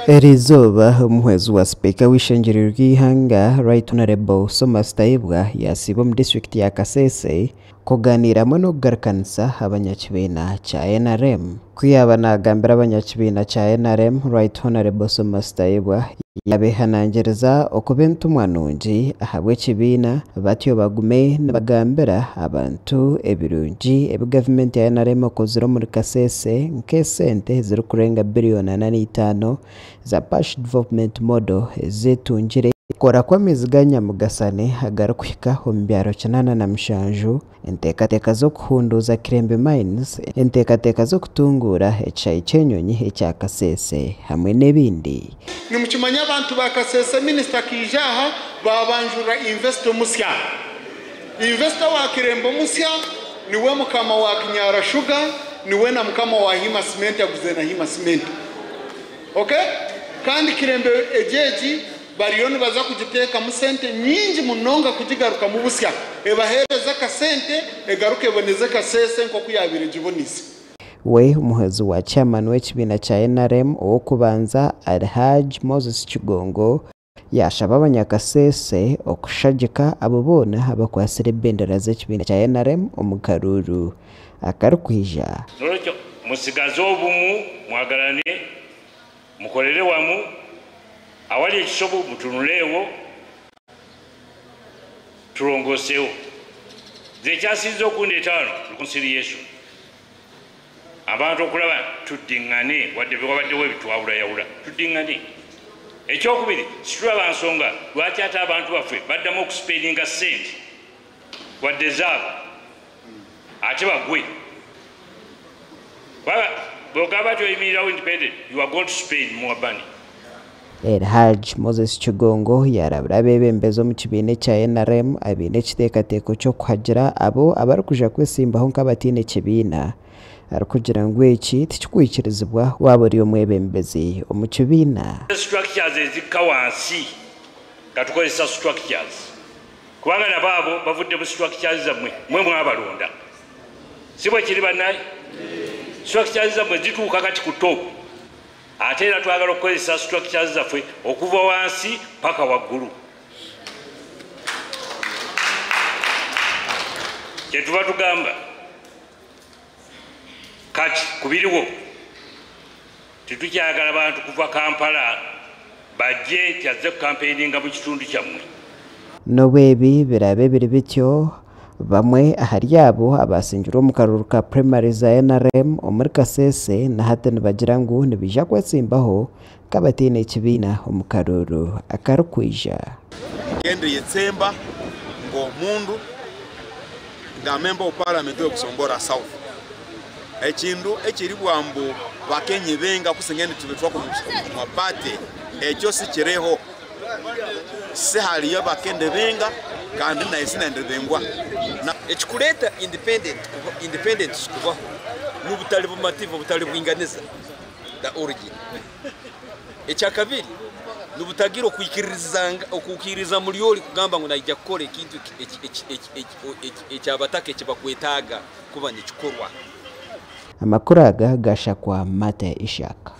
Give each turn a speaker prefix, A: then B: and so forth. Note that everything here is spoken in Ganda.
A: Erizoba umuhezi wa Speaker w'ishengerero ry'ihanga Right Honorable Somas Taibwa yasiba mu district ya Kasese kuganiramo no kugarkanisa abanyakibina cha NRM kuyaba nagambira abanyakibina cha NRM Right Honorable Somas Taibwa yabehanangereza okubentu mwanungi ahabwe kibina batyo bagume nabagambira abantu ebirungi government ya NRM okozira muri Kasese nk'esente ziri kurenga billion 85 za Pash Development Model zetungire kora kwa miziganya mugasane agarukwika ombyaro chanana na mshanju entekateka zo kuhunduza Kirembe Mines entekateka zo kutungura echayi chenyonyi echa Kasese hamwe nebindi
B: nimukimanya abantu ba Kasese minister kijaha babanjura investor musya wa Kirembe musya niwe mukama wa Kinyara Sugar niwe na mukama wa Hima Cement aguzena Hima Cement okay kandi Kirembe ejeji bariyoni baza kugiteka mu sente nyingi munonga kugigaruka mu busya ebahereza ka sente egaruke boneze Kasese nko kuyabire gibonise
A: we umuhezi wa chairman w'ekibina cha NRM wo kubanza Alhaj Moses Chigongo yashaba abanyakasese okushagika abo bona abakwasire bendera z'ekibina cha NRM omukaruru akarukwija
C: nolekyo musigazo obumu mwagalane mukolere wamu awali ekishobo mutunulewo turongosewo zekyasiza okundetano reconciliation abantu okulaba tuddingane wadde wabaddewo ebitwawula yawula tuddingane ekyokubiri situlaba nsonga lwaki ate abantu baffe baddamu okusipendinga sente wadde zaabo ate bagwe bwogamba ti oyimirirawo independent you are going to spend more money.
A: Alhaj Moses Chigongo yarabira abebembezo mu kibine cha NRM abine kitekateko cyo kuhagira abo abarukuja kwesimbaho nk'abatine kibina arukugira ngo iki tikikwikirizibwa waburiyo mwebembezi omu kibina
C: structures ezikawansi katukozesa structures kubanga nababo bavudde mu structures zamwe mwe mwabalonda sibwe kiri banayi structures zamwe zituuka kati ku top ate era twagala okukozesa structures zaffe okuva wansi paka waggulu kyetuba tugamba kati kubiriwo titukyagala bantu kuva Kampala bajje kyazze campaigninga mu kitundu kyammwe
A: nobwebi birabe biri bityo bamwe ahari yabo abasinjira mu karuru ka primary za NRM omuri Kasese na hata nibagira ngo nibija kwetsimbaho kabatine kibina omu karuru akarukwija
D: gende yetsemba ngo mundu nga member of parliament okusombora south ekindu ekiri bwambu bakenye benga kusengene tubetwa ku mapate ekyo sikireho se hali yo bakende benga kandi na isina ndebengwa
E: na ekikuleta independent kuba n'ubutali bumativo butali bwinganiza da origin ekyakabiri n'ubutagira okukiriza muri yoli kugamba ngo najja kukora ikintu ekyabataka ekibakwetaga kuba nikikorwa
A: amakuru aga gashakwa Mate Ishaka.